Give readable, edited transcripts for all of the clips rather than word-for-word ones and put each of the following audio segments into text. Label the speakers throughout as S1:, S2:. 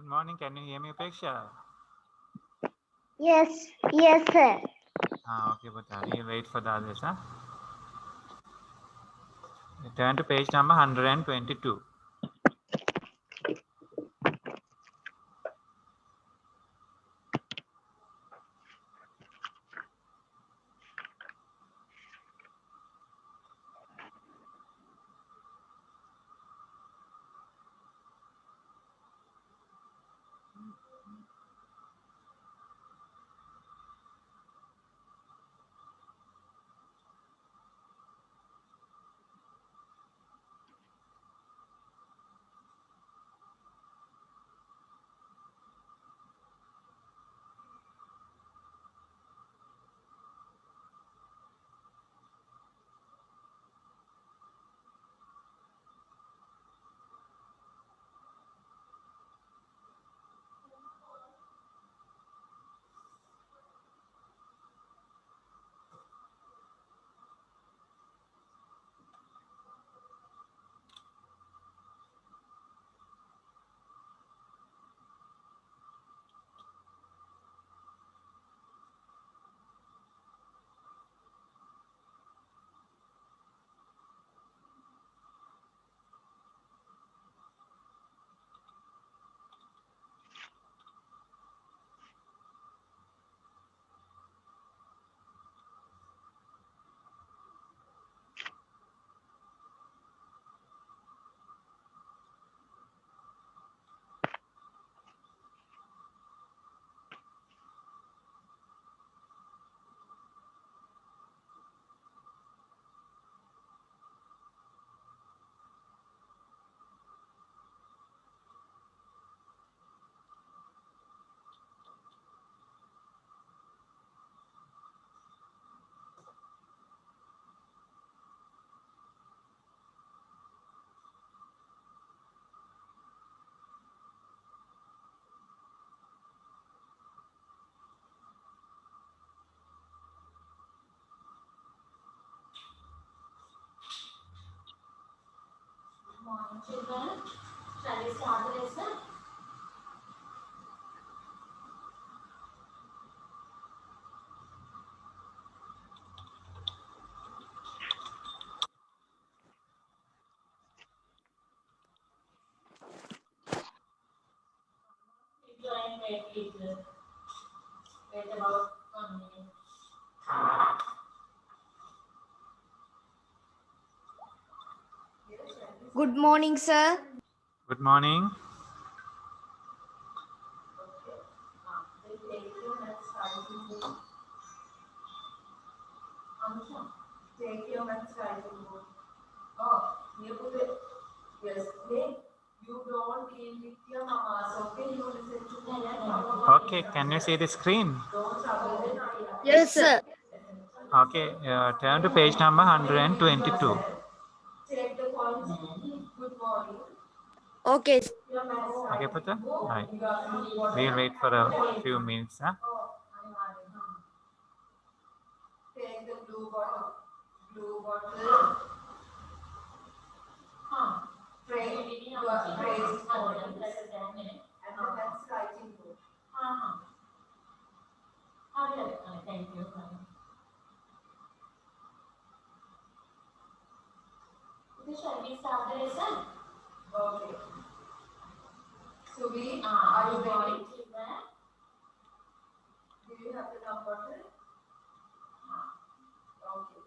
S1: Good morning. Can you hear me, Upeksha?
S2: Yes, sir.
S1: Okay, but you wait for the others, huh? Turn to page number 122.
S3: Morning, children. Shall we start the lesson? Join wait, please. Wait about 1 minute.
S2: Good morning, sir.
S1: Good morning.
S3: Take your next writing book. Anusha, take your next writing book. Oh, you put it. Yes, hey, you don't deal with your mamas, okay? You listen to me.
S1: Okay, can you see the screen?
S3: Don't trouble it.
S2: Yes, sir.
S1: Okay, turn to page number 122.
S3: Take the points. Good morning.
S2: Okay.
S3: Your next
S1: Okay,
S3: writing
S1: Putra?
S3: book.
S1: Right.
S3: You are feeling what?
S1: We'll wait for a few minutes, huh?
S3: Take the blue bottle. Blue bottle. Pray. You are praised morning. And the next writing book. Thank you. Shall we start the lesson? Okay. So are you ready? Do you have the number? Okay.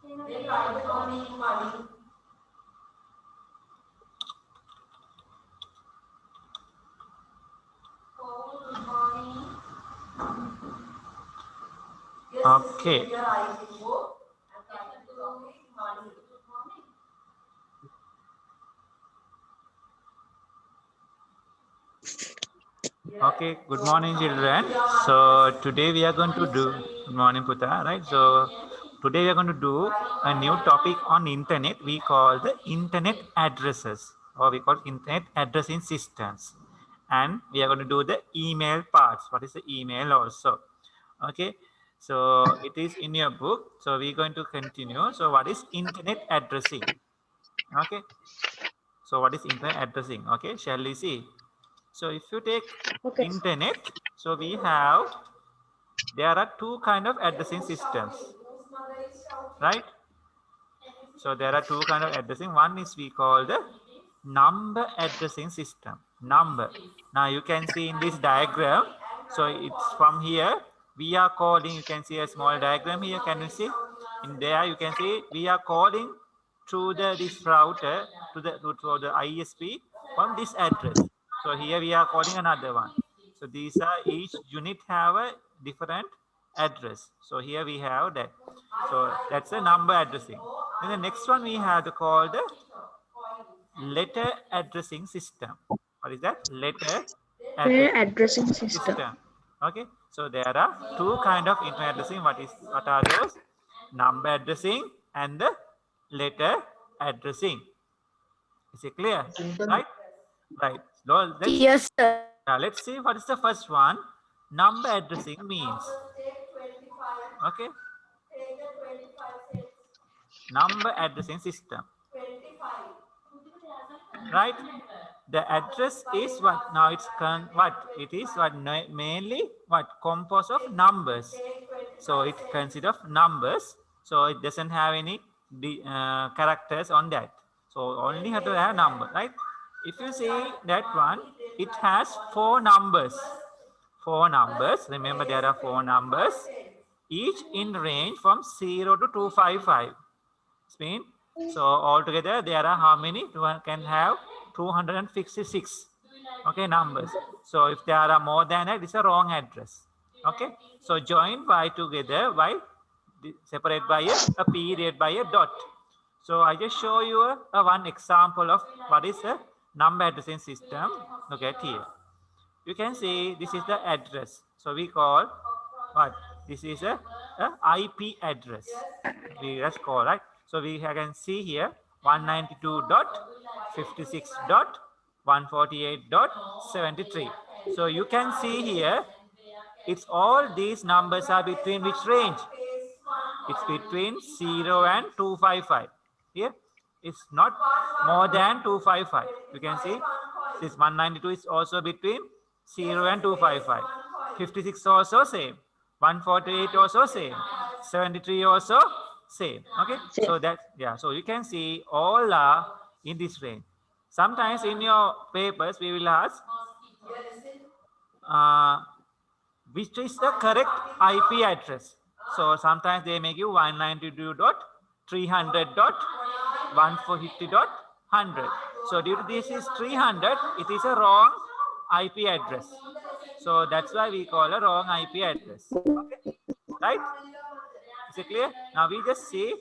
S3: Then write the morning money. Oh, good morning. Yes,
S1: Okay.
S3: we are writing book. And writing the morning money. Good morning.
S1: Okay, good morning, children. So today we are going to do, good morning, Putra, right? So today we are going to do a new topic on internet. We call the internet addresses, or we call internet addressing systems. And we are going to do the email parts. What is the email also? Okay, so it is in your book. So we're going to continue. So what is internet addressing? Okay. So what is internet addressing? Okay, shall we see? So if you take
S2: Okay.
S1: internet, so we have, there are two kind of addressing systems, right? So there are two kind of addressing. One is we call the number addressing system. Number. Now you can see in this diagram. So it's from here. We are calling. You can see a small diagram here. Can you see? In there you can see we are calling through this router to the ISP from this address. So here we are calling another one. So these are each unit have a different address. So here we have that. So that's a number addressing. Then the next one we have to call the letter addressing system. What is that? Letter
S2: Addressing system.
S1: system. Okay. So there are two kind of internet addressing. What are those? Number addressing and the letter addressing. Is it clear? Right? Right. So
S2: Yes, sir.
S1: let's see what is the first one. Number addressing means. Okay. Number addressing system. Right? The address is what? Now it's what? It is what? Mainly what? Composed of numbers. So it consists of numbers. So it doesn't have any characters on that. So only have to have number, right? If you see that one, it has four numbers. Four numbers. Remember there are four numbers. Each in range from 0 to 255. Mean, so altogether there are how many? One can have 256. Okay, numbers. So if there are more than that, it's a wrong address. Okay, so join by together by separate by a period by a dot. So I just show you a one example of what is a number addressing system. Look at here. You can see this is the address. So we call what? This is a IP address. We just call, right? So we can see here 192.56.148.73. So you can see here, it's all these numbers are between which range? It's between 0 and 255. Here, it's not more than 255. You can see this 192 is also between 0 and 255. 56 also same. 148 also same. 73 also same. Okay.
S2: Same.
S1: So that, yeah. So you can see all are in this range. Sometimes in your papers we will ask which is the correct IP address. So sometimes they make you 192.300.150.100. So due to this is 300, it is a wrong IP address. So that's why we call a wrong IP address. Okay. Right? Is it clear? Now we just see.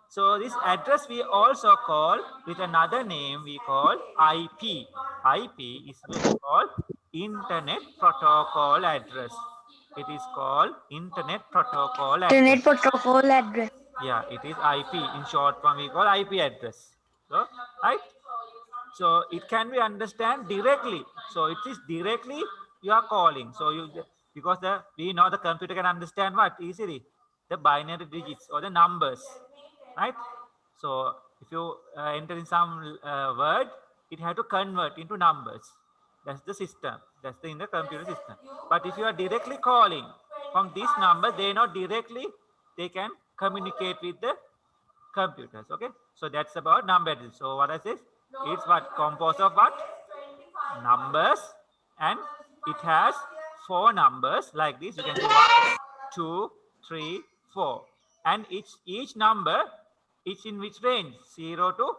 S1: So this address we also call with another name we call IP. IP is called Internet Protocol Address. It is called Internet Protocol Address.
S2: Internet protocol address.
S1: Yeah, it is IP. In short form, we call IP address. So, right? So it can be understand directly. So it is directly you are calling. So you, because we know the computer can understand what easily, the binary digits or the numbers, right? So if you enter in some word, it has to convert into numbers. That's the system. That's in the computer system. But if you are directly calling from this number, they know directly they can communicate with the computers. Okay. So that's about number. So what is this? It's what composed of what? Numbers, and it has four numbers like this. You can see 1, 2, 3, 4. And each number is in which range? 0 to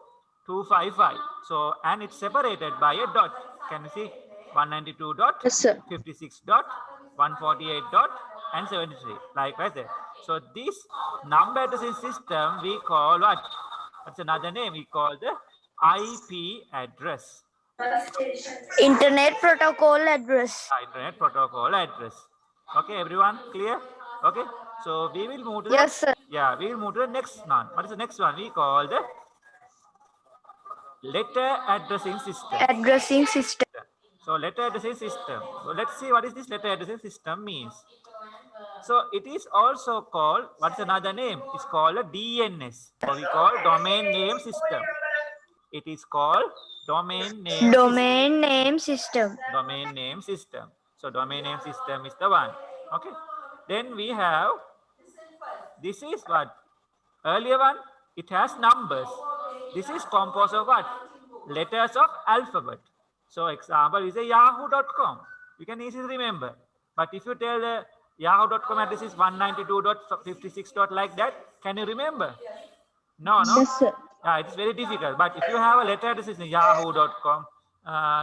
S1: 255. So, and it's separated by a dot. Can you see? 192 dot,
S2: Yes, sir.
S1: 56 dot, 148 dot, and 73. Likewise there. So this number addressing system we call what? What's another name? We call the IP address.
S2: Internet protocol address.
S1: Internet protocol address. Okay, everyone clear? Okay, so we will move to the,
S2: Yes, sir.
S1: yeah, we will move to the next one. What is the next one? We call the letter addressing system.
S2: Addressing system.
S1: So letter addressing system. So let's see what is this letter addressing system means. So it is also called, what's another name? It's called a DNS. So we call domain name system. It is called domain name system.
S2: Domain name system.
S1: Domain name system. So domain name system is the one. Okay. Then we have, this is what? Earlier one, it has numbers. This is composed of what? Letters of alphabet. So example is a yahoo.com. You can easily remember. But if you tell the yahoo.com address is 192.56. Like that, can you remember? No, no.
S2: Yes, sir.
S1: Yeah, it is very difficult. But if you have a letter address in yahoo.com,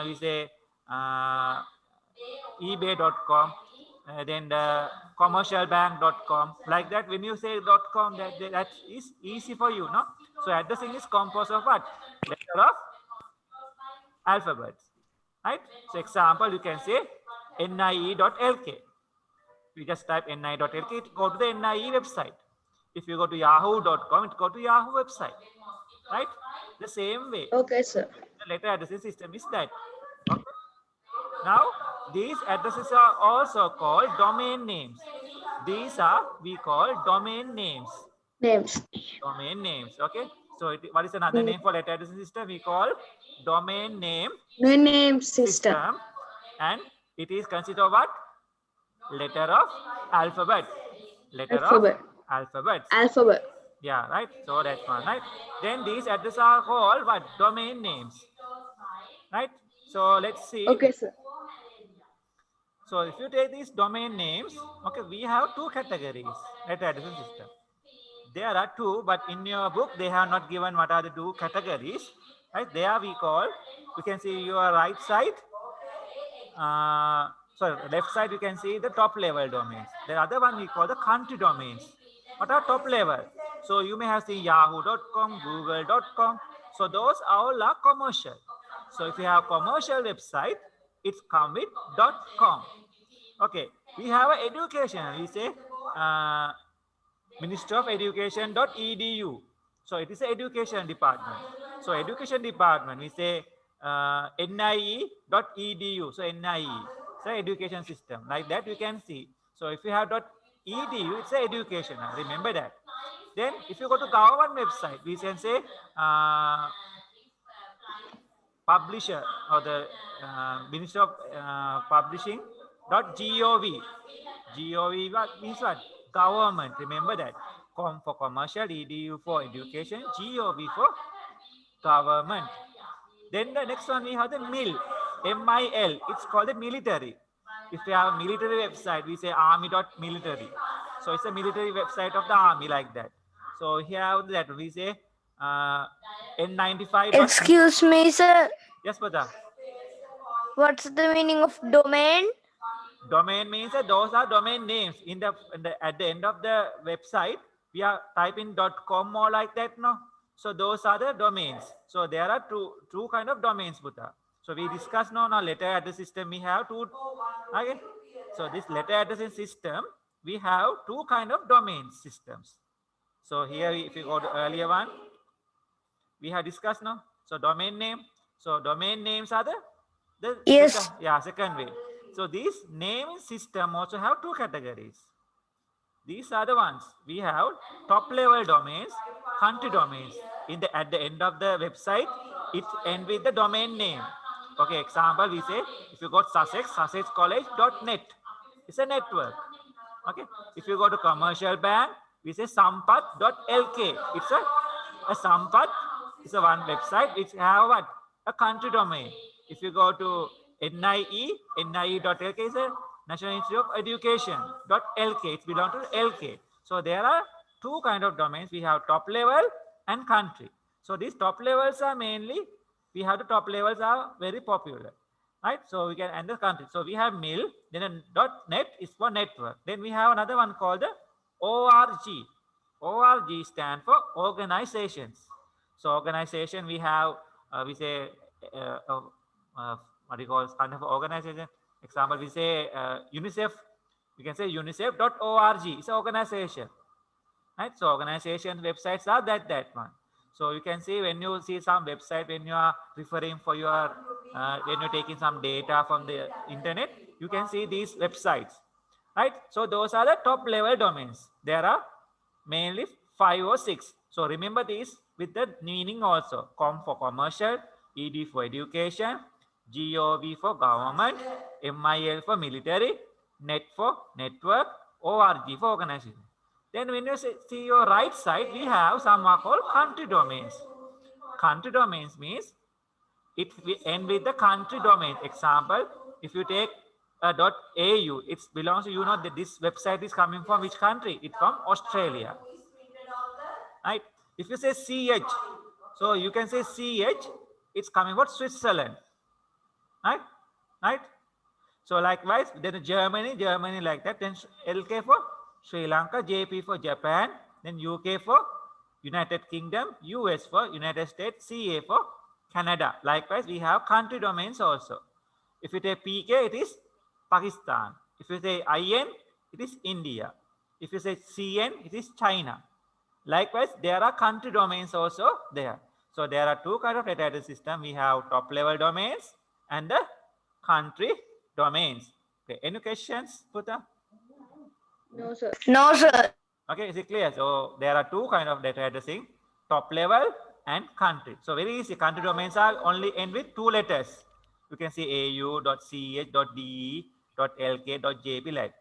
S1: you say ebay.com, then the commercialbank.com, like that. When you say .com, that is easy for you, no? So addressing is composed of what? Letter of alphabets, right? So example, you can say nie.lk. You just type nie.lk, it go to the nie website. If you go to yahoo.com, it go to Yahoo website, right? The same way.
S2: Okay, sir.
S1: The letter addressing system is that. Okay. Now, these addresses are also called domain names. These are, we call domain names.
S2: Names.
S1: Domain names, okay? So, what is another name for letter addressing system? We call domain name
S2: Name
S1: system. And it is considered of what? Letter of alphabet. Letter
S2: Alphabet.
S1: of alphabets.
S2: Alphabet.
S1: Yeah, right? So, that's one, right? Then these addresses are called what? Domain names. Right? So, let's see.
S2: Okay, sir.
S1: So if you take these domain names, okay, we have two categories at addressing system. There are two, but in your book, they have not given what are the two categories. Right? There we call, you can see your right side. Sorry, left side, you can see the top level domains. The other one we call the country domains. What are top level? So you may have seen yahoo.com, google.com. So those all are commercial. So if you have commercial website, it's come with .com. Okay, we have an education. We say Ministry of Education.edu. So it is an education department. So education department, we say nie.edu. So nie, so education system. Like that you can see. So if you have .edu, it's an education. Remember that. Then if you go to government website, we can say publisher or the Ministry of Publishing.gov. Gov what means what? Government. Remember that. Com for commercial, edu for education, gov for government. Then the next one we have the MIL. MIL. It's called the military. If you have a military website, we say army.military. So it's a military website of the army, like that. So here that we say N95.
S2: Excuse me, sir.
S1: Yes, Pata.
S2: What's the meaning of domain?
S1: Domain means that those are domain names. At the end of the website, we are typing .com or like that, no? So those are the domains. So there are two kind of domains, Pata. So we discussed now letter address system. We have two. Okay. So this letter addressing system, we have two kind of domain systems. So here, if you go to earlier one, we have discussed now. So domain name. So domain names are the
S2: Yes.
S1: second way. So these name system also have two categories. These are the ones we have: top level domains, country domains. At the end of the website, it ends with the domain name. Okay, example we say if you got Sussex College.net. It's a network. Okay, if you go to commercial bank, we say Sampath.lk. It's a Sampath. It's a one website which have what? A country domain. If you go to nie.lk is a National Institute of Education.lk. It belongs to LK. So there are two kind of domains. We have top level and country. So these top levels are mainly, we have the top levels are very popular. Right? So we can enter country. So we have MIL, then a .net is for network. Then we have another one called the ORG. ORG stand for organizations. So organization we have, we say, what do you call kind of organization? Example, we say UNICEF. We can say unicef.org. It's an organization. Right? So organization websites are that one. So you can see when you see some website, when you are referring for your, when you're taking some data from the internet, you can see these websites. Right? So those are the top level domains. There are mainly 5 or 6. So remember these with the meaning also. Com for commercial, ED for education, GOV for government, MIL for military, net for network, ORG for organization. Then when you see your right side, we have some are called country domains. Country domains means it will end with the country domain. Example, if you take a .au, it belongs to, you know, that this website is coming from which country? It's from Australia, right? If you say CH, so you can say CH, it's coming from Switzerland, right? Right? So likewise, then Germany like that. Then LK for Sri Lanka, JP for Japan, then UK for United Kingdom, US for United States, CA for Canada. Likewise, we have country domains also. If you take PK, it is Pakistan. If you say IN, it is India. If you say CN, it is China. Likewise, there are country domains also there. So there are two kinds of data system. We have top level domains and the country domains. Okay, any questions, Puta?
S2: No, sir. No, sir.
S1: Okay, is it clear? So there are two kinds of data addressing, top level and country. So very easy. Country domains are only end with two letters. You can see au.ch.de.lk.jp like.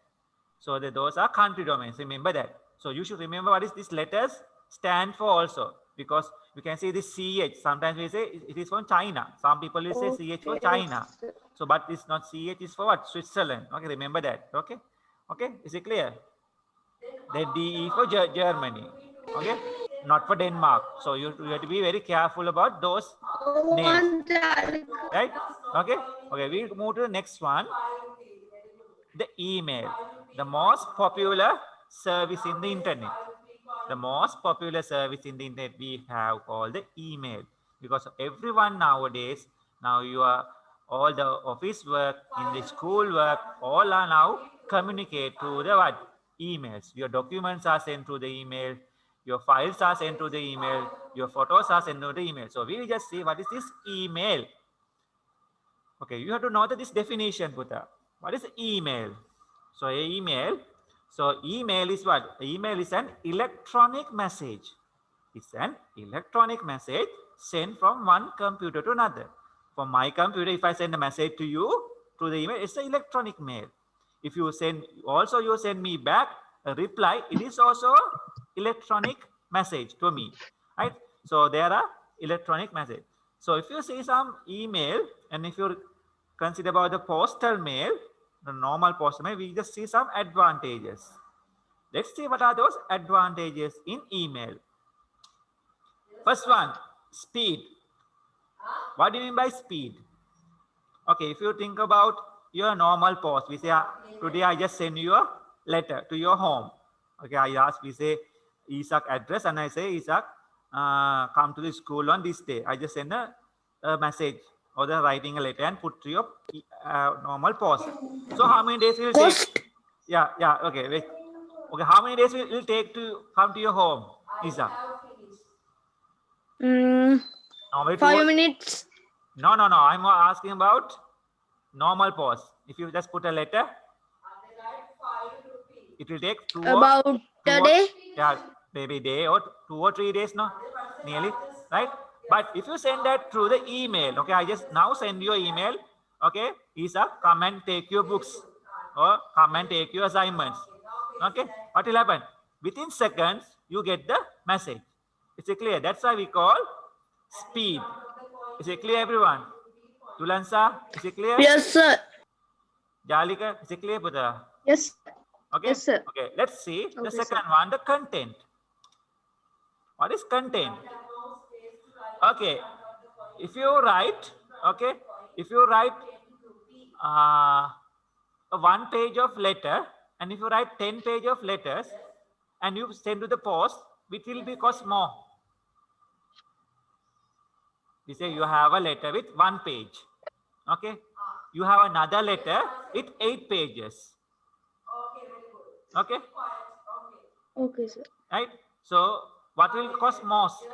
S1: So those are country domains. Remember that. So you should remember what is these letters stand for also, because you can see this CH. Sometimes we say it is from China. Some people will say CH for China. So but it's not CH, it's for what? Switzerland. Okay, remember that. Okay. Okay, is it clear? Then DE for Germany. Okay, not for Denmark. So you have to be very careful about those names. Right? Okay. Okay, we'll move to the next one. The email, the most popular service in the internet. The most popular service in the internet we have called the email, because everyone nowadays, now you are all the office work, in the school work, all are now communicate through the what? Emails. Your documents are sent through the email, your files are sent to the email, your photos are sent to the email. So we will just see what is this email. Okay, you have to know that this definition, Puta. What is email? So email is what? Email is an electronic message. It's an electronic message sent from one computer to another. From my computer, if I send a message to you through the email, it's an electronic mail. If you send, also you send me back a reply, it is also electronic message to me, right? So there are electronic message. So if you see some email, and if you consider about the postal mail, the normal postal mail, we just see some advantages. Let's see what are those advantages in email. First one, speed. What do you mean by speed? Okay, if you think about your normal post, we say, today I just send you a letter to your home. Okay, I ask, we say, Isaac address, and I say, Isaac, come to the school on this day. I just send a message or the writing a letter and put to your normal post. So how many days will it take? Yeah, okay, wait. Okay, how many days will it take to come to your home, Isaac?
S2: 5 minutes.
S1: No. I'm asking about normal post. If you just put a letter, it will take
S2: About a day?
S1: Yeah, maybe a day or 2 or 3 days, no? Nearly, right? But if you send that through the email, okay, I just now send you an email, okay, Isa, come and take your books or come and take your assignments. Okay, what will happen? Within seconds, you get the message. Is it clear? That's why we call speed. Is it clear, everyone? Tulansa, is it clear?
S2: Yes, sir.
S1: Jalika, is it clear, Putra?
S2: Yes.
S1: Okay.
S2: Yes, sir.
S1: Okay, let's see the
S2: Okay,
S1: second one, the content. What is content? Okay, if you write, okay, if you write a 1 page of letter, and if you write 10 page of letters, and you send to the post, which will be cost more. We say you have a letter with 1 page, okay. You have another letter with 8 pages. Okay.
S2: Okay, sir.
S1: Right. So what will cost most?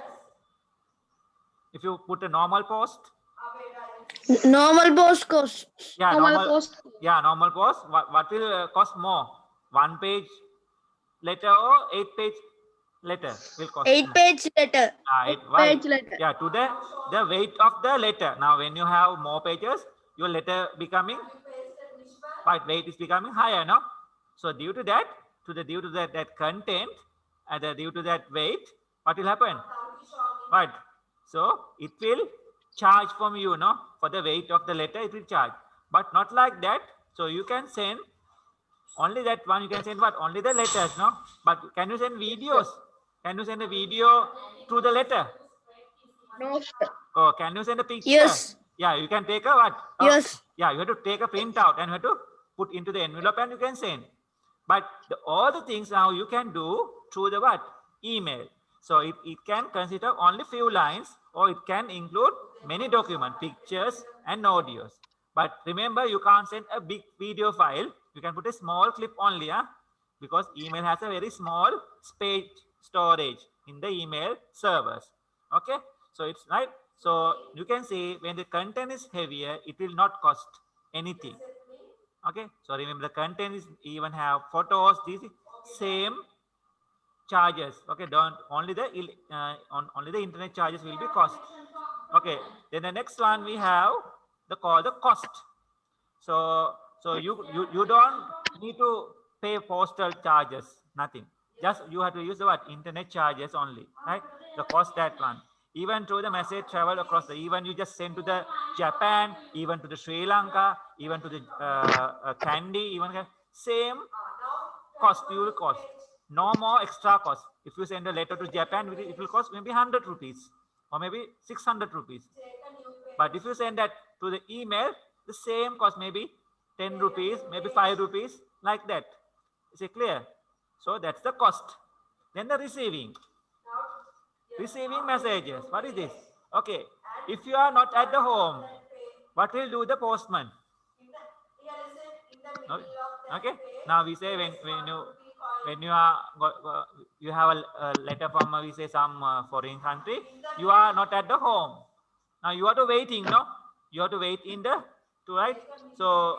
S1: If you put a normal post.
S2: Normal post cost.
S1: Yeah, normal post. What will cost more? 1 page letter or 8 page letter will cost?
S2: 8-page letter.
S1: Why?
S2: Page letter.
S1: Yeah, to the weight of the letter. Now, when you have more pages, your letter becoming right weight is becoming higher, no? So due to that, that content, and due to that weight, what will happen? Right. So it will charge from you, no? For the weight of the letter, it will charge, but not like that. So you can send only that one. You can send what? Only the letters, no? But can you send videos? Can you send a video through the letter?
S2: No, sir.
S1: Oh, can you send a picture?
S2: Yes.
S1: Yeah, you can take a what?
S2: Yes.
S1: Yeah, you have to take a printout and you have to put into the envelope and you can send. But all the things now you can do through the what? Email. So it can consider only few lines, or it can include many documents, pictures and audios. But remember, you can't send a big video file. You can put a small clip only, because email has a very small space storage in the email servers. Okay, so it's right. So you can see when the content is heavier, it will not cost anything. Okay, so remember the content is even have photos, these same charges. Okay, don't only the only the internet charges will be cost. Okay, then the next one we have the cost. So you don't need to pay postal charges, nothing. Just you have to use the what? Internet charges only, right? The cost that one. Even through the message travel across the, even you just send to the Japan, even to the Sri Lanka, even to the Candy, even same cost you will cost. No more extra cost. If you send a letter to Japan, it will cost maybe 100 rupees or maybe 600 rupees. But if you send that to the email, the same cost, maybe 10 rupees, maybe 5 rupees, like that. Is it clear? So that's the cost. Then the receiving. Receiving messages. What is this? Okay. If you are not at the home, what will do the postman? Okay. Now we say when you are you have a letter from we say some foreign country, you are not at the home. Now you are to waiting, no? You have to wait in the right. So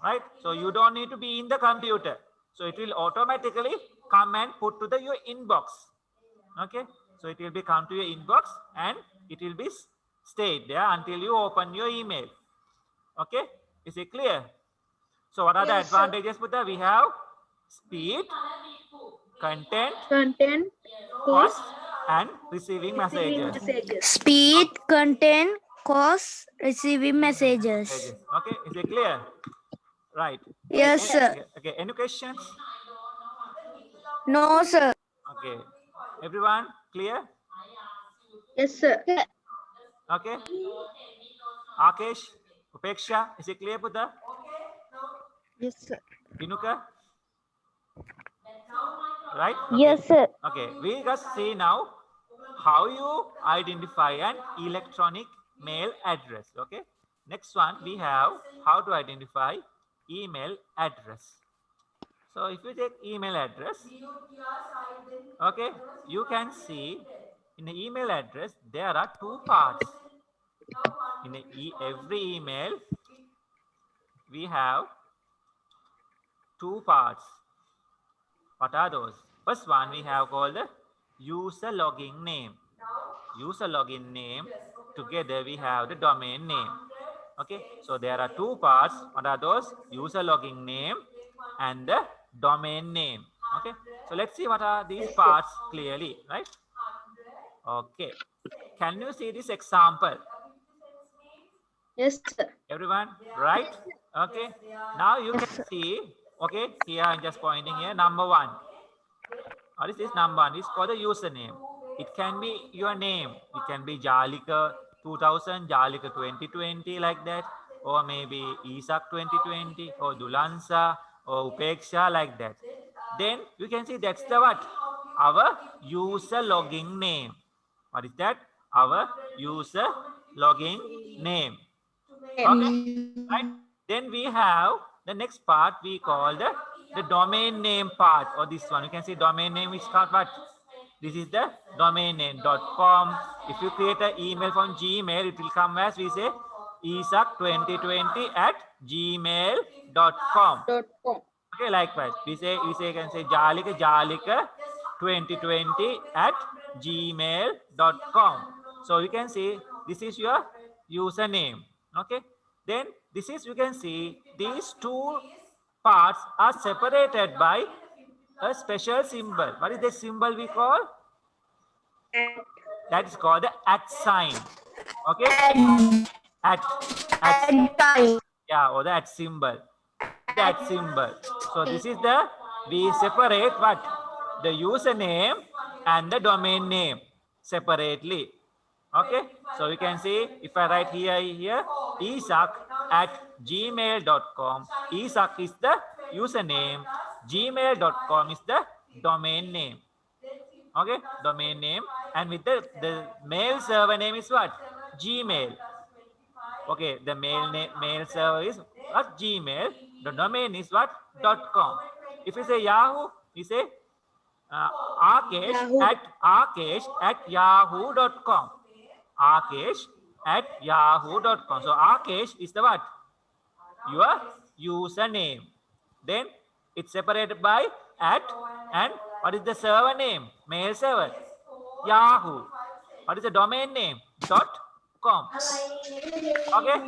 S1: right. So you don't need to be in the computer. So it will automatically come and put to the your inbox. Okay. So it will be come to your inbox and it will be stayed there until you open your email. Okay. Is it clear? So what are the advantages with that? We have speed, content, cost, and receiving messages.
S2: Speed, content, cost, receiving messages.
S1: Okay, is it clear? Right.
S2: Yes, sir.
S1: Okay, any questions?
S2: No, sir.
S1: Okay, everyone clear?
S2: Yes, sir.
S1: Okay. Akesh, Upeksha, is it clear, Buddha?
S2: Yes, sir.
S1: Pinuka? Right?
S2: Yes, sir.
S1: Okay, we just see now how you identify an electronic mail address. Okay, next one we have how to identify email address. So if you take email address, okay, you can see in the email address there are two parts. In every email we have two parts. What are those? First one we have called the user login name. User login name, together we have the domain name. Okay, so there are two parts. What are those? User login name and the domain name. Okay, so let's see what are these parts clearly, right? Okay, can you see this example?
S2: Yes, sir.
S1: Everyone, right? Okay, now you can see, okay, here I'm just pointing here, number one. What is this number one? It's called the username. It can be your name. It can be Jalika 2000, Jalika 2020, like that, or maybe Isak 2020, or Dulansa, or Upeksha, like that. Then you can see that's the what? Our user login name. What is that? Our user login name. Okay, right? Then we have the next part we call the domain name part, or this one. You can see domain name is called what? This is the domain name .com. If you create an email from Gmail, it will come as we say isak2020 at gmail.com. Okay, likewise we say you can say jalika 2020@gmail.com. So you can see this is your username. Okay. Then this is, you can see these two parts are separated by a special symbol. What is the symbol we call? That is called the at sign. Okay. At
S2: Time.
S1: yeah, or the at symbol. That symbol. So this is the, we separate what? The username and the domain name separately. Okay. So you can see if I write here, isak@gmail.com. Isak is the username. Gmail.com is the domain name. Okay, domain name, and with the mail server name is what? Gmail. Okay, the mail server is what? Gmail. The domain is what? .com. If you say Yahoo, we say Rakesh@yahoo.com. Rakesh@yahoo.com. So Rakesh is the what? Your username. Then it's separated by at, and what is the server name? Mail server. Yahoo. What is the domain name? .com. Okay,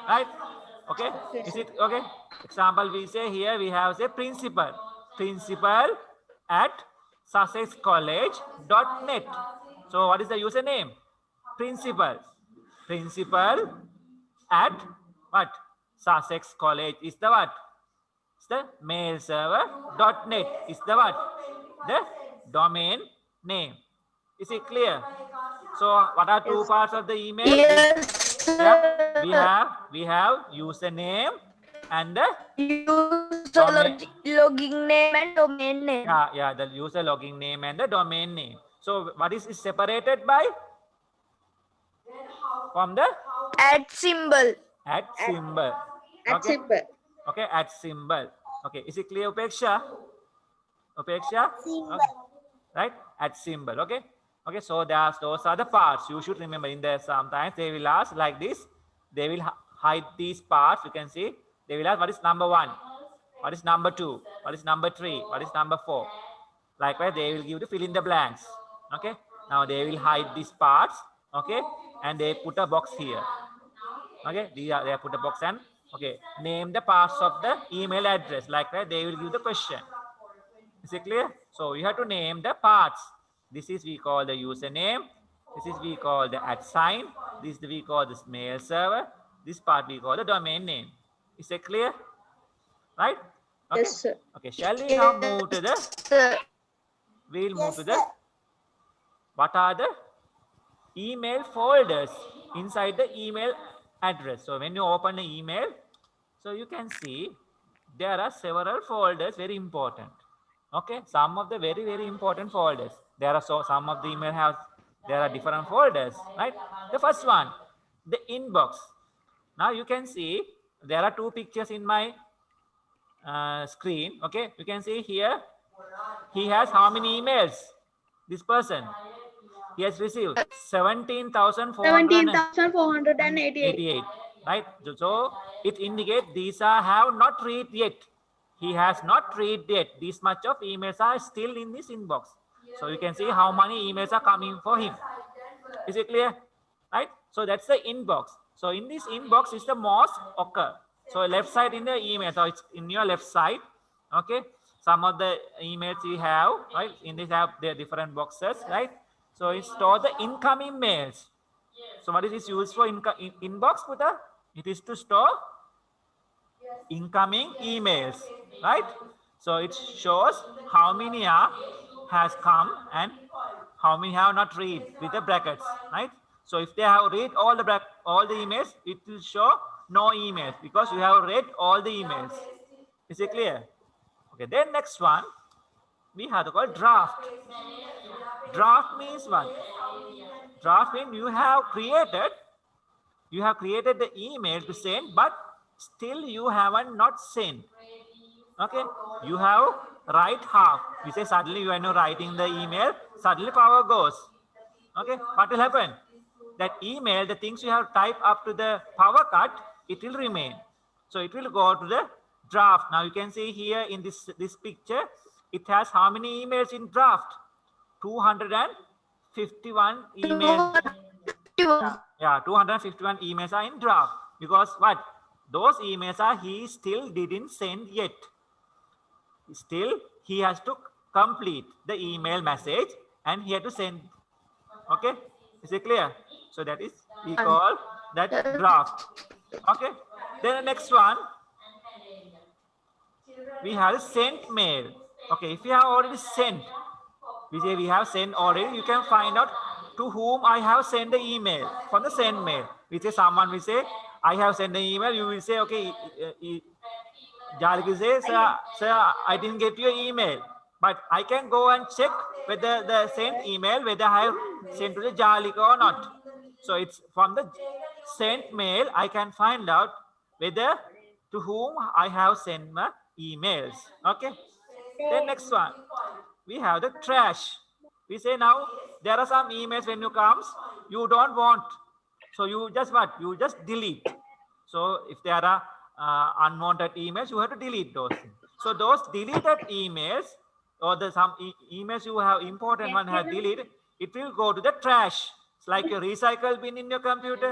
S1: right? Okay, is it okay? Example, we say here we have say principal. Principal at sussexcollege.net. So what is the username? Principal. Principal at what? Sussex College is the what? It's the mail server. .net is the what? The domain name. Is it clear? So what are two parts of the email?
S2: Yes.
S1: Yeah, we have username and the
S2: User logging name and domain name.
S1: yeah, the user login name and the domain name. So what is separated by? From the
S2: At symbol.
S1: at symbol.
S4: At symbol.
S1: Okay, at symbol. Okay, is it clear, Upeksha? Upeksha?
S4: Symbol.
S1: Okay. Right? At symbol. Okay. Okay, so those are the parts. You should remember in there sometimes they will ask like this. They will hide these parts. You can see. They will ask what is number 1? What is number 2? What is number 3? What is number 4? Likewise, they will give the fill in the blanks. Okay. Now they will hide these parts. Okay. And they put a box here. Okay. They put a box and okay. Name the parts of the email address. Likewise, they will give the question. Is it clear? So you have to name the parts. This is we call the username. This is we call the at sign. This we call this mail server. This part we call the domain name. Is it clear? Right? Okay.
S4: Yes, sir.
S1: Okay. Shall we now move to the?
S2: Sir.
S1: We'll move to the. What are the email folders inside the email address? So when you open the email, so you can see there are several folders very important. Okay, some of the very important folders. There are some of the email have, there are different folders, right? The first one, the inbox. Now you can see there are two pictures in my screen. Okay, you can see here he has how many emails? This person, he has received 17,488. Right? So it indicates these are have not read yet. He has not read yet. This much of emails are still in this inbox. So you can see how many emails are coming for him. Is it clear? Right? So that's the inbox. So in this inbox is the most occur. So left side in the email. So it's in your left side. Okay. Some of the emails you have, right? In this have their different boxes, right? So it store the incoming mails. So what is this used for inbox, Puta? It is to store incoming emails, right? So it shows how many has come and how many have not read with the brackets, right? So if they have read all the emails, it will show no emails because you have read all the emails. Is it clear? Okay, then next one, we have to call draft. Draft means what? Draft means you have created the email to send, but still you haven't not sent. Okay, you have write half. You say suddenly you are not writing the email, suddenly power goes. Okay, what will happen? That email, the things you have typed up to the power cut, it will remain. So it will go to the draft. Now you can see here in this picture, it has how many emails in draft? 251 emails.
S2: 251.
S1: Yeah, 251 emails are in draft because what? Those emails are he still didn't send yet. Still, he has to complete the email message and he had to send. Okay, is it clear? So that is we call that draft. Okay, then the next one we have sent mail. Okay, if you have already sent, we say we have sent already, you can find out to whom I have sent the email from the send mail. We say someone will say I have sent the email, you will say okay, Jaliki says, sir, I didn't get your email, but I can go and check whether the sent email, whether I have sent to the Jalika or not. So it's from the sent mail, I can find out whether to whom I have sent my emails. Okay. Then next one, we have the trash. We say now there are some emails when you comes, you don't want. So you just what? You just delete. So if there are unwanted emails, you have to delete those things. So those deleted emails or the some emails you have important one have deleted, it will go to the trash. It's like your recycle bin in your computer.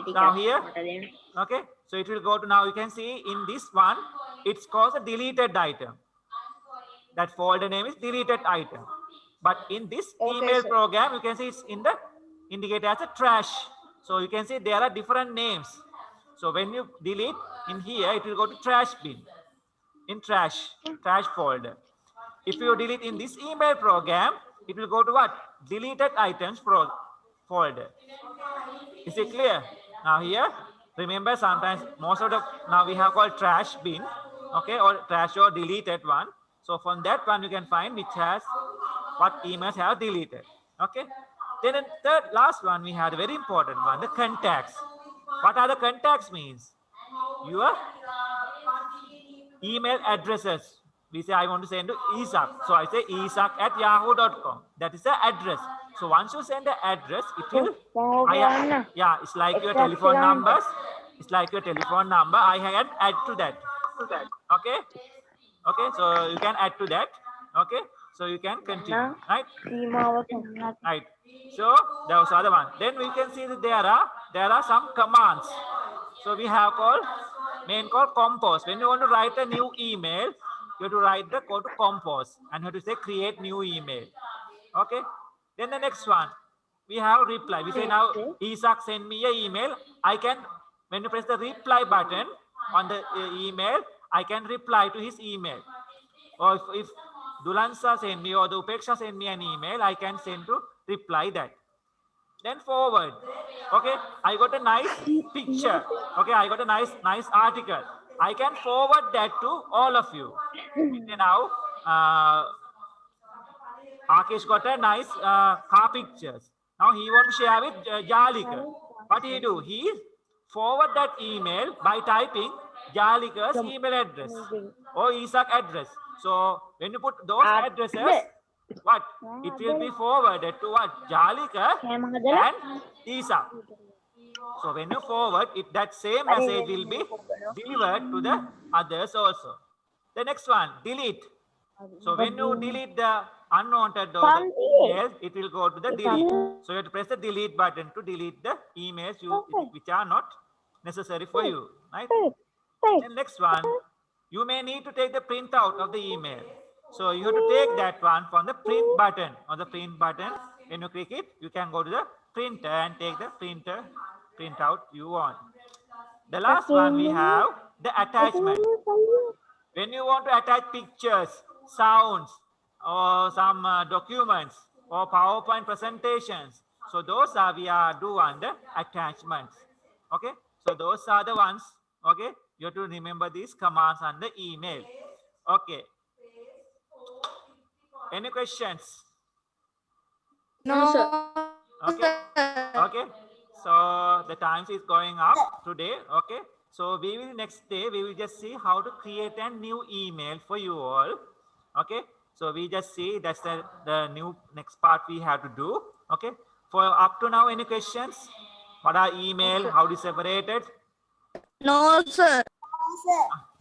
S1: Now here, okay. So it will go to now. You can see in this one, it's called a deleted item. That folder name is deleted item. But in this email program, you can see it's in the indicated as a trash. So you can see there are different names. So when you delete in here, it will go to trash bin, in trash folder. If you delete in this email program, it will go to what? Deleted items folder. Is it clear? Now here, remember sometimes most of the, now we have called trash bin, okay, or trash or deleted one. So from that one you can find which has what emails have deleted. Okay. Then the third last one we had a very important one, the contacts. What are the contacts means? Your email addresses. We say I want to send to Isaac. So I say isaac@yahoo.com. That is the address. So once you send the address, it will yeah, it's like your telephone numbers. It's like your telephone number. I can add to that. Okay. Okay. So you can add to that. Okay. So you can continue. Right. Right. So that was the other one. Then we can see that there are some commands. So we have called main called compose. When you want to write a new email, you have to write the code to compose and you have to say create new email. Okay. Then the next one, we have reply. We say now Isaac send me an email. I can, when you press the reply button on the email, I can reply to his email. Or if Dulansa send me or the Upeksha send me an email, I can send to reply that. Then forward. Okay, I got a nice picture. Okay, I got a nice article. I can forward that to all of you. Okay, now, Akish got a nice car pictures. Now he want to share with Jalika. What he do? He forward that email by typing Jalika's email address or Isaac address. So when you put those addresses, what? It will be forwarded to what? Jalika and Isaac. So when you forward it, that same message will be delivered to the others also. The next one, delete. So when you delete the unwanted or the emails, it will go to the delete. So you have to press the delete button to delete the emails which are not necessary for you, right? Then next one, you may need to take the printout of the email. So you have to take that one from the print button. On the print button, when you click it, you can go to the printer and take the printout you want. The last one we have the attachment. When you want to attach pictures, sounds, or some documents or PowerPoint presentations, so those are we are do under attachments. Okay, so those are the ones. Okay, you have to remember these commands on the email. Okay. Any questions?
S2: No, sir.
S1: Okay. Okay. So the times is going up today. Okay. So we will next day we will just see how to create a new email for you all. Okay. So we just see that's the new next part we have to do. Okay. For up to now, any questions? What are email? How to separate it?
S2: No, sir.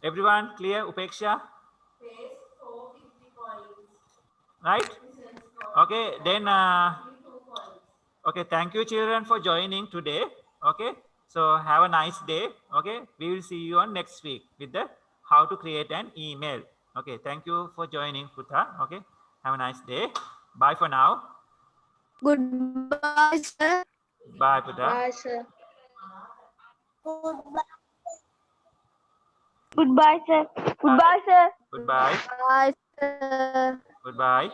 S1: Everyone clear? Upeksha? Right? Okay, then okay, thank you children for joining today. Okay, so have a nice day. Okay, we will see you on next week with the how to create an email. Okay, thank you for joining, Putha. Okay, have a nice day. Bye for now.
S2: Goodbye, sir.
S1: Bye, Putha.
S4: Bye, sir.
S2: Goodbye, sir.
S1: Bye.
S2: Goodbye, sir.
S1: Goodbye.
S2: Bye, sir.
S1: Goodbye.